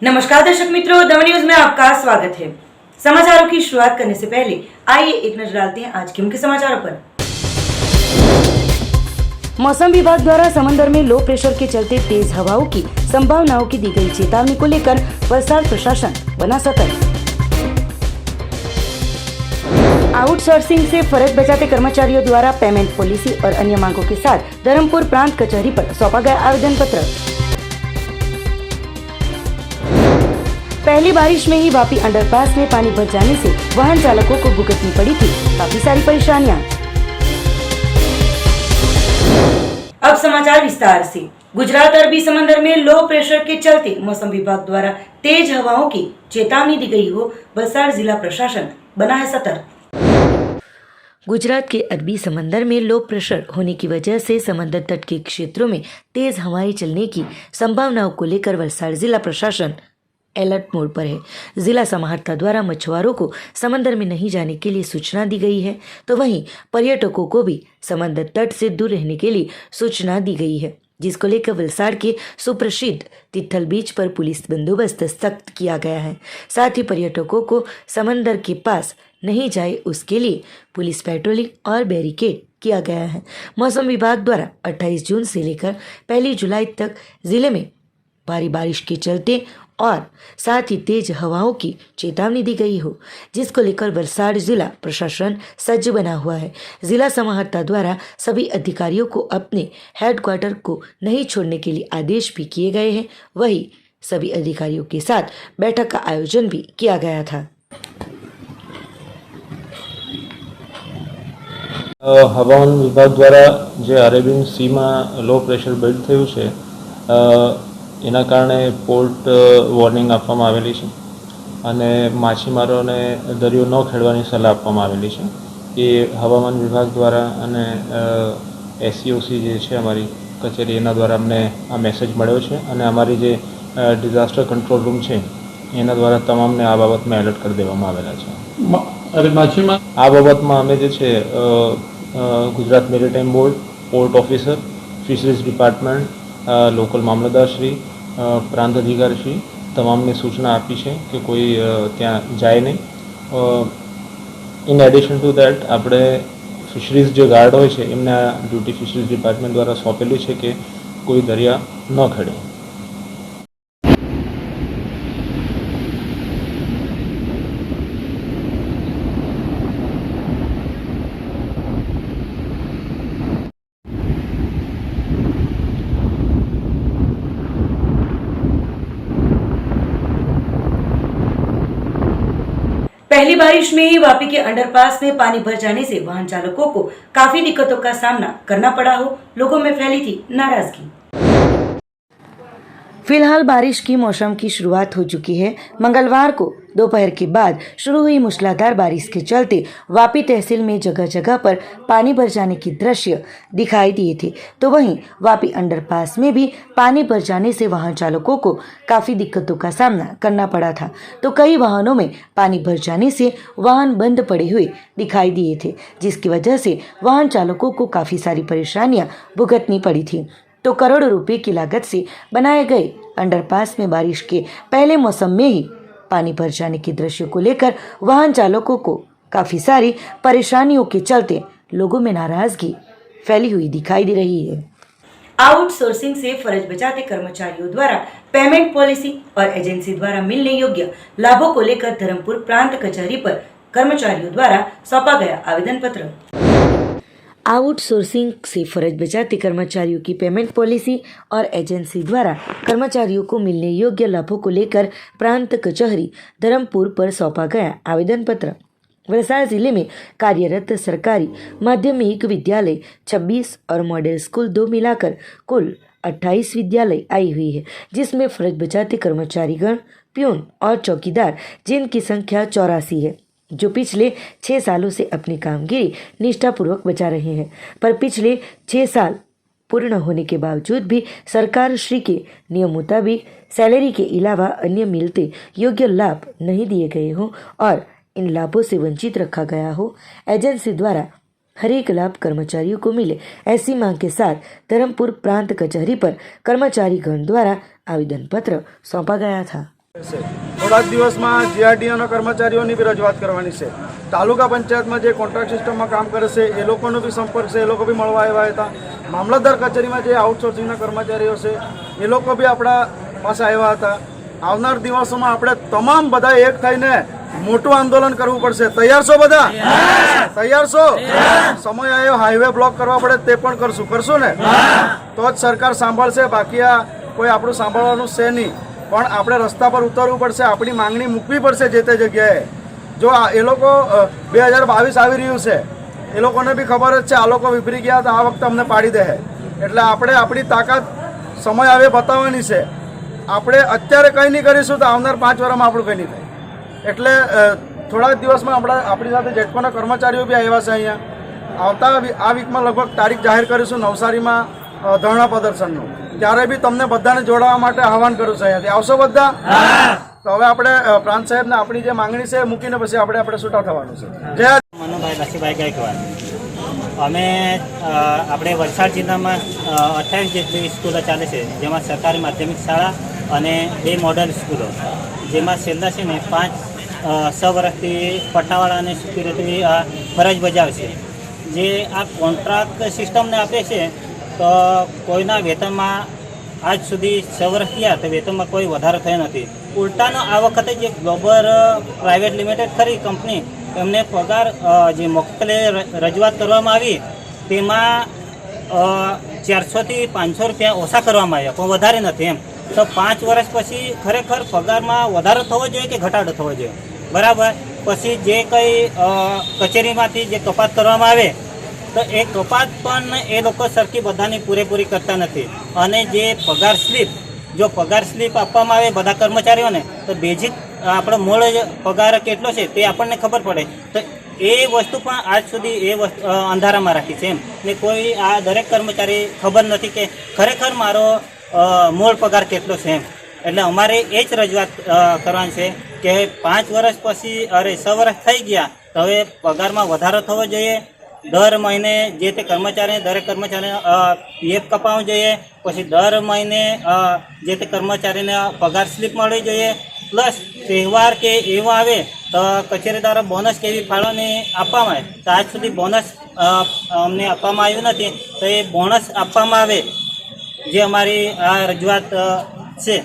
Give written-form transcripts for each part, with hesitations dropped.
नमस्कार दर्शक मित्रों, दमन न्यूज में आपका स्वागत है। समाचारों की शुरुआत करने से पहले आइए एक नजर डालते हैं आज के मुख्य समाचारों पर। मौसम विभाग द्वारा समंदर में लो प्रेशर के चलते तेज हवाओं की संभावनाओं की दी गई चेतावनी को लेकर वलसाड़ प्रशासन बना सतर्क। आउटसोर्सिंग से फर्ज बचाते कर्मचारियों द्वारा पेमेंट पॉलिसी और अन्य मांगों के साथ धर्मपुर प्रांत कचहरी पर सौंपा गया आवेदन पत्र। पहली बारिश में ही वापी अंडरपास में पानी भर जाने से वाहन चालकों को भुगतनी पड़ी थी काफी सारी परेशानियां। अब समाचार विस्तार से। गुजरात अरबी समंदर में लो प्रेशर के चलते मौसम विभाग द्वारा तेज हवाओं की चेतावनी दी गई हो, वलसाड़ जिला प्रशासन बना है सतर्क। गुजरात के अरबी समंदर में लो प्रेशर होने की वजह से समंदर तट के क्षेत्रों में तेज हवाएं चलने की संभावनाओं को लेकर वलसाड़ जिला प्रशासन अलर्ट मोड पर है। जिला समाहर्ता द्वारा मछुआरों को समंदर में नहीं जाने के लिए सूचना दी गई है, तो वहीं पर्यटकों को भी समंदर तट से दूर रहने के लिए सूचना दी गई है, जिसको लेकर वलसाड़ के सुप्रसिद्ध तिथल बीच पर पुलिस बंदोबस्त सख्त किया गया है। साथ ही पर्यटकों को समंदर के पास नहीं जाए उसके लिए पुलिस पेट्रोलिंग और बैरिकेड किया गया है। मौसम विभाग द्वारा 28 जून से लेकर 1 जुलाई तक जिले में भारी बारिश के चलते और साथ ही तेज हवाओं की चेतावनी दी गई हो, जिसको लेकर वलसाड़ जिला प्रशासन सज्ज बना हुआ है। जिला समाहर्ता द्वारा सभी अधिकारियों को अपने हेडक्वार्टर को नहीं छोड़ने के लिए आदेश भी किए गए हैं। वहीं सभी अधिकारियों के साथ बैठक का आयोजन भी किया गया था। હવામાન વિભાગ દ્વારા જે અરેબિયન સીમાં લો પ્રેશર બિલ્ડ થયું છે એના કારણે પોર્ટ વોર્નિંગ આપવામાં આવેલી છે અને માછીમારોને દરિયો ન ખેડવાની સલાહ આપવામાં આવેલી છે। એ હવામાન વિભાગ દ્વારા અને એસસીઓસી જે છે અમારી કચેરી એના દ્વારા અમને આ મેસેજ મળ્યો છે અને અમારી જે ડિઝાસ્ટર કંટ્રોલ રૂમ છે એના દ્વારા તમામને આ બાબતમાં એલર્ટ કરી દેવામાં આવેલા છે। અરે માછીમાર આ બાબતમાં અમે જે છે Gujarat maritime board, port officer, fisheries department, local મામલતદારશ્રી, પ્રાંત અધિકારીશ્રી તમામને સૂચના આપી છે કે કોઈ ત્યાં જાય નહીં। ઇન એડિશન ટુ દેટ આપણે ફિશરીઝ જે ગાર્ડ હોય છે એમને આ ડ્યુટી ફિશરીઝ ડિપાર્ટમેન્ટ દ્વારા સોંપેલી છે કે કોઈ દરિયા ન ખેડે। पहली बारिश में ही वापी के अंडरपास में पानी भर जाने से वाहन चालकों को काफी दिक्कतों का सामना करना पड़ा हो, लोगों में फैली थी नाराजगी। फिलहाल बारिश की मौसम की शुरुआत हो चुकी है। मंगलवार को दोपहर के बाद शुरू हुई मूसलाधार बारिश के चलते वापी तहसील में जगह जगह पर पानी भर जाने के दृश्य दिखाई दिए थे, तो वहीं वापी अंडरपास में भी पानी भर जाने से वाहन चालकों को काफ़ी दिक्कतों का सामना करना पड़ा था। तो कई वाहनों में पानी भर जाने से वाहन बंद पड़े हुए दिखाई दिए थे, जिसकी वजह से वाहन चालकों को काफ़ी सारी परेशानियां भुगतनी पड़ी थी। तो करोड़ों रुपए की लागत से बनाए गए अंडरपास में बारिश के पहले मौसम में ही पानी भर जाने के दृश्य को लेकर वाहन चालकों को काफ़ी सारी परेशानियों के चलते लोगों में नाराजगी फैली हुई दिखाई दे रही है। आउटसोर्सिंग से फर्ज बचाते कर्मचारियों द्वारा पेमेंट पॉलिसी और एजेंसी द्वारा मिलने योग्य लाभों को लेकर धर्मपुर प्रांत कचहरी पर कर्मचारियों द्वारा सौंपा गया आवेदन पत्र। आउटसोर्सिंग से फर्ज बचाते कर्मचारियों की पेमेंट पॉलिसी और एजेंसी द्वारा कर्मचारियों को मिलने योग्य लाभों को लेकर प्रांत कचहरी धर्मपुर पर सौंपा गया आवेदन पत्र। वलसाड़ जिले में कार्यरत सरकारी माध्यमिक विद्यालय 26 और मॉडल स्कूल 2 मिलाकर कुल 28 विद्यालय आई हुई है, जिसमें फर्ज बचाते कर्मचारीगण, प्यून और चौकीदार जिनकी संख्या 84 है, जो पिछले 6 सालों से अपनी कामगिरी निष्ठापूर्वक बचा रहे हैं, पर पिछले 6 साल पूर्ण होने के बावजूद भी सरकार श्री के नियम मुताबिक सैलरी के अलावा अन्य मिलते योग्य लाभ नहीं दिए गए हों और इन लाभों से वंचित रखा गया हो। एजेंसी द्वारा हर एक लाभ कर्मचारियों को मिले, ऐसी मांग के साथ धर्मपुर प्रांत कचहरी पर कर्मचारी गण द्वारा आवेदन पत्र सौंपा गया था। થોડા જ દિવસમાં જીઆરડીએના કર્મચારીઓની બી રજૂઆત કરવાની છે. તાલુકા પંચાયતમાં જે કોન્ટ્રાક્ટ સિસ્ટમમાં કામ કરે છે એ લોકોનો બી સંપર્ક છે, એ લોકો બી મળવા આવ્યા હતા. મામલતદાર કચેરીમાં જે આઉટસોર્સિંગના કર્મચારીઓ છે એ લોકો બી આપણા પાસે આવ્યા હતા. આવનાર દિવસોમાં આપણે તમામ બધા એક થઈને મોટું આંદોલન કરવું પડશે. તૈયાર છો બધા? તૈયાર છો? સમય આવ્યો હાઈવે બ્લોક કરવા પડે તે પણ કરશું ને તો જ સરકાર સાંભળશે. બાકી આ કોઈ આપણું સાંભળવાનું છે નહીં. પણ આપણે રસ્તા પર ઉતરવું પડશે, આપણી માંગણી મૂકવી પડશે જે તે જગ્યાએ. જો એ લોકો 2022 આવી રહ્યું છે, એ લોકોને બી ખબર જ છે આ લોકો વિફરી ગયા તો આ વખતે અમને પાડી દે. એટલે આપણે આપણી તાકાત સમય આવે બતાવવાની છે. આપણે અત્યારે કંઈ નહીં કરીશું તો આવનાર 5 વર્ષમાં આપણું કંઈ નહીં થાય. એટલે થોડા જ દિવસમાં આપણી સાથે જેટકોના કર્મચારીઓ બી આવ્યા છે. અહીંયા આવતા આ વીકમાં લગભગ તારીખ જાહેર કરીશું નવસારીમાં ધરણા પ્રદર્શનનું. ત્યારે બી તમને બધાને જોડાવા માટે આહવાન કરું છું. અહીંયાથી આવશો બધા? તો હવે આપણે પ્રાંત સાહેબને આપણી જે માંગણી છે મૂકીને પછી આપણે છૂટા થવાનું છે. જય મનુભાઈ લસીભાઈ ગાયકવાડ. અમે આપણે વલસાડ જિલ્લામાં 28 જેટલી સ્કૂલો ચાલે છે, જેમાં સરકારી માધ્યમિક શાળા અને 2 મોડલ સ્કૂલો, જેમાં છેલ્લા છે ને 6 વર્ષથી પટ્ટાવાળા અને સિક્યુરિટી ફરજ બજાવશે. જે આ કોન્ટ્રાક્ટ સિસ્ટમને આપે છે તો કોઈના વેતનમાં આજ સુધી 6 વર્ષ થયા તો વેતનમાં કોઈ વધારો થયો નથી. ઉલટાનો આ વખતે જે ગ્લોબલ પ્રાઇવેટ લિમિટેડ ખરી કંપની, એમને પગાર જે મોકલે રજૂઆત કરવામાં આવી તેમાં 400 થી 500 રૂપિયા ઓછા કરવામાં આવ્યા, પણ વધારે નથી એમ. તો 5 વર્ષ પછી ખરેખર પગારમાં વધારો થવો જોઈએ કે ઘટાડો થવો જોઈએ? બરાબર. પછી જે કંઈ કચેરીમાંથી જે કપાત કરવામાં આવે તો એ કપાત પણ એ લોકો સરખી બધાની પૂરેપૂરી કરતા નથી. અને જે પગાર સ્લીપ, જો પગાર સ્લીપ આપવામાં આવે બધા કર્મચારીઓને તો બેઝિક આપણો મૂળ પગાર કેટલો છે તે આપણને ખબર પડે. તો એ વસ્તુ પણ આજ સુધી એ વસ્તુ અંધારામાં રાખી છે એમ. ને કોઈ આ દરેક કર્મચારી ખબર નથી કે ખરેખર મારો મૂળ પગાર કેટલો છે એમ. એટલે અમારે એ જ રજૂઆત કરવાની છે કે 5 વર્ષ પછી 6 વર્ષ થઈ ગયા તો હવે પગારમાં વધારો થવો જોઈએ. દર મહિને જે તે કર્મચારીને દરેક કર્મચારીને પીએફ કપાવવું જોઈએ. પછી દર મહિને જે તે કર્મચારીને પગાર સ્લીપ મળવી જોઈએ. પ્લસ તહેવાર કે એવો આવે તો કચેરી દ્વારા બોનસ કેવી ફાળવણી આપવામાં આવે તો આજ સુધી બોનસ અમને આપવામાં આવ્યું નથી. તો એ બોનસ આપવામાં આવે, જે हमारी रजूआत से।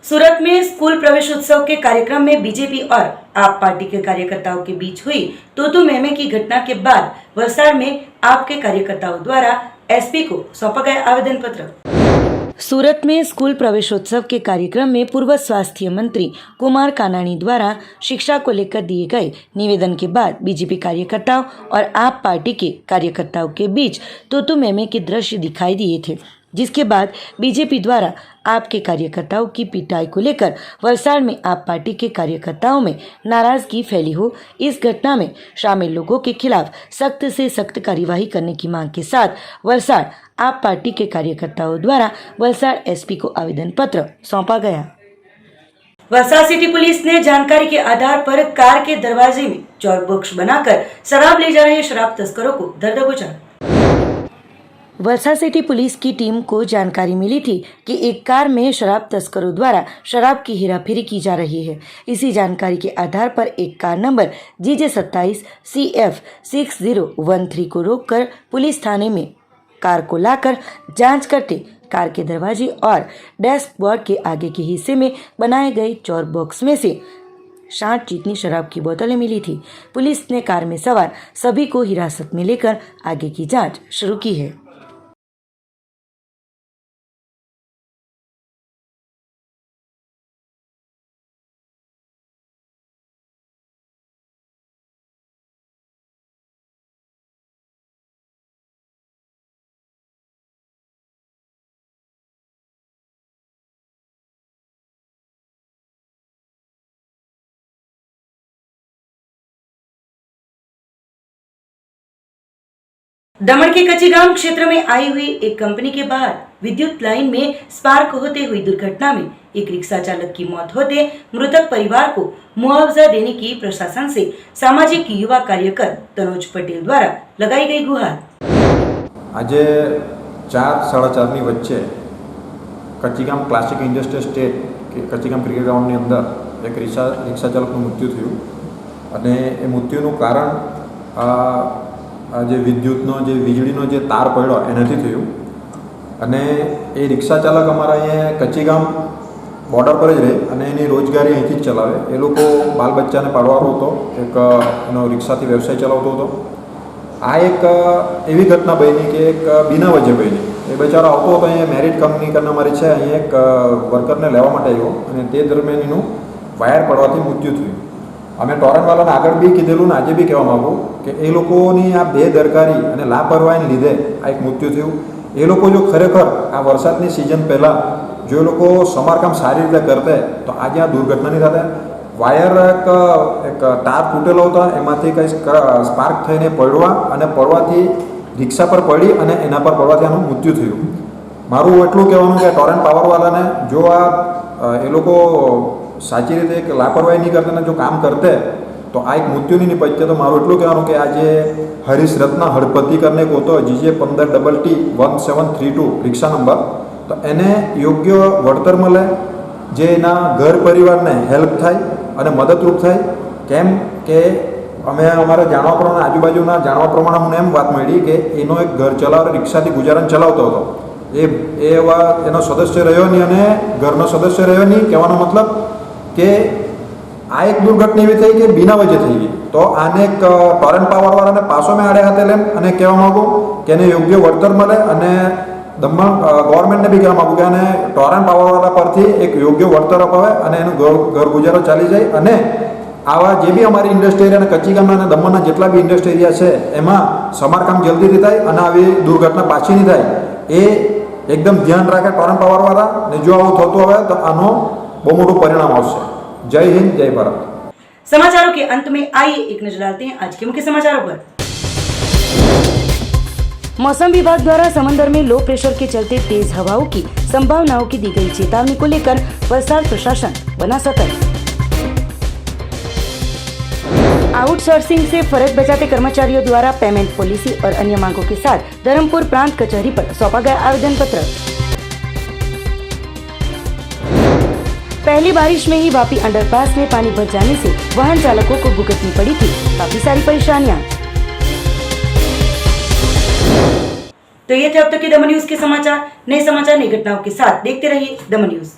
सूरत में स्कूल प्रवेश उत्सव के कार्यक्रम में बीजेपी और आप पार्टी के कार्यकर्ताओं के बीच हुई तू मैमे की घटना के बाद वलसाड में आपके कार्यकर्ताओं द्वारा एसपी को सौंपा गया आवेदन पत्र। सूरत में स्कूल प्रवेशोत्सव के कार्यक्रम में पूर्व स्वास्थ्य मंत्री कुमार कानाणी द्वारा शिक्षा को लेकर दिए गए निवेदन के बाद बीजेपी कार्यकर्ताओं और आप पार्टी के कार्यकर्ताओं के बीच तू मैमे के दृश्य दिखाई दिए थे, जिसके बाद बीजेपी द्वारा आपके कार्यकर्ताओं की पिटाई को लेकर वलसाड में आप पार्टी के कार्यकर्ताओं में नाराजगी फैली हो। इस घटना में शामिल लोगों के खिलाफ सख्त से सख्त कार्यवाही करने की मांग के साथ वलसाड आप पार्टी के कार्यकर्ताओं द्वारा वलसाड एसपी को आवेदन पत्र सौंपा गया। वलसाड सिटी पुलिस ने जानकारी के आधार पर कार के दरवाजे में चोर बॉक्स बनाकर शराब ले जा रहे शराब तस्करों को धर दबोचा। वलसाड सिटी पुलिस की टीम को जानकारी मिली थी कि एक कार में शराब तस्करों द्वारा शराब की हेराफेरी की जा रही है। इसी जानकारी के आधार पर एक कार नंबर GJ27 CF 6013 को रोककर पुलिस थाने में कार को लाकर जांच करते कार के दरवाजे और डैशबोर्ड के आगे के हिस्से में बनाए गए चोर बॉक्स में से 60 जितनी शराब की बोतलें मिली थी। पुलिस ने कार में सवार सभी को हिरासत में लेकर आगे की जांच शुरू की है। दमन के कच्चीगाम क्षेत्र में आई हुई एक कंपनी के बाहर विद्युत लाइन में स्पार्क होते हुई दुर्घटना में एक रिक्शा चालक की मौत होते मृतक परिवार को मुआवजा देने की प्रशासन से सामाजिक युवा कार्यकर तनोज पटेल द्वारा लगाई गई गुहार। आज 4 साढ़ा 4 वच्चे कच्चीगाम क्लासिक इंडस्ट्रियल स्टेट કચ્ચીગામ ક્રિકેટ ગ્રાઉન્ડની અંદર એક રિક્ષા ચાલકનું મૃત્યુ થયું અને એ મૃત્યુનું કારણ આ જે વિદ્યુતનો જે વીજળીનો જે તાર પડ્યો એનાથી થયું અને એ રિક્ષા ચાલક અમારા અહીંયા કચ્ચીગામ બોર્ડર પર જ રહે અને એની રોજગારી અહીંથી જ ચલાવે. એ લોકો બાલ બચ્ચાને પાડવાનો હતો, એક એનો રિક્ષાથી વ્યવસાય ચલાવતો હતો. આ એક એવી ઘટના બની કે એક બિના વજે બની. એ બચારો આવતો હતો, અહીંયા મેરિટ કંપની કરીને અમારી છે, અહીંયા એક વર્કરને લેવા માટે આવ્યો અને તે દરમિયાન એનું વાયર પડવાથી મૃત્યુ થયું. અમે ટોરન્ટવાળાને આગળ બી કીધેલું ને આજે બી કહેવા માગું કે એ લોકોની આ બેદરકારી અને લાપરવાહીને લીધે આ એક મૃત્યુ થયું. એ લોકો જો ખરેખર આ વરસાદની સિઝન પહેલાં જો એ લોકો સમારકામ સારી રીતે કરતે તો આજે આ દુર્ઘટના નહીં થતે. વાયર એક તાર તૂટેલો હતો, એમાંથી કંઈ સ્પાર્ક થઈને પડવા અને પડવાથી રિક્ષા પર પડી અને એના પર પડવાથી આનું મૃત્યુ થયું. મારું એટલું કહેવાનું કે ટોરેન્ટ પાવરવાળાને જો આ એ લોકો સાચી રીતે એક લાપરવાહી નહીં કરતા જો કામ કરતે તો આ એક મૃત્યુની નિપજતે. તો મારું એટલું કહેવાનું કે આજે હરીશ રત્ના હળપતિ કરીને એક હતો GJ 15TT1732 રિક્ષા નંબર, તો એને યોગ્ય વળતર મળે, જે એના ઘર પરિવારને હેલ્પ થાય અને મદદરૂપ થાય. કેમ કે અમે અમારા જાણવા પ્રમાણે આજુબાજુના જાણવા પ્રમાણે મને એમ વાત મળી કે એનો એક ઘર ચલાવતો રિક્ષાથી ગુજરાન ચલાવતો હતો. એ એવા એનો સદસ્ય રહ્યો નહીં અને ઘરનો સદસ્ય રહ્યો નહીં. કહેવાનો મતલબ કે આ એક દુર્ઘટના એવી થઈ કે બિના વજે થઈ ગઈ. તો આને એક ટોરેન્ટ પાવરવાળાને પાછો મેં આડે હાથે લેમ અને કહેવા માગું કે એને યોગ્ય વળતર મળે અને દમણ ગવર્મેન્ટને બી કહેવા માગું કે આને ટોરેન્ટ પાવરવાળા પરથી એક યોગ્ય વળતર અપાવે અને એનું ઘર ગુજારો ચાલી જાય. અને આવા જે બી અમારી ઇન્ડસ્ટ્રી એરિયા અને કચ્ચીગામના અને દમણના જેટલા બી ઇન્ડસ્ટ્રી એરિયા છે એમાં સમારકામ જલ્દીથી થાય અને આવી દુર્ઘટના પાછી નહીં થાય એ એકદમ ધ્યાન રાખે ટોરેન્ટ પાવરવાળા. ને જો આવું થતું હોય તો આનો બહુ મોટું परिणाम આવશે. जय हिंद, जय भारत. समाचारों के अंत में आइए एक नजर डालते हैं आज के मुख्य समाचारों पर। मौसम विभाग द्वारा समंदर में लो प्रेशर के चलते तेज हवाओं की संभावनाओं की दी गई चेतावनी को लेकर वलसाड प्रशासन बना सतर्क। आउटसोर्सिंग से फर्ज बचाते कर्मचारियों द्वारा पेमेंट पॉलिसी और अन्य मांगों के साथ धर्मपुर प्रांत कचहरी पर सौंपा गया आवेदन पत्र। पहली बारिश में ही वापी अंडरपास में पानी भर जाने से वाहन चालकों को भुगतनी पड़ी थी काफी सारी परेशानियां। तो ये थे अब तक के दमन न्यूज के समाचार। नए समाचार, नई घटनाओं के साथ देखते रहिए दमन न्यूज।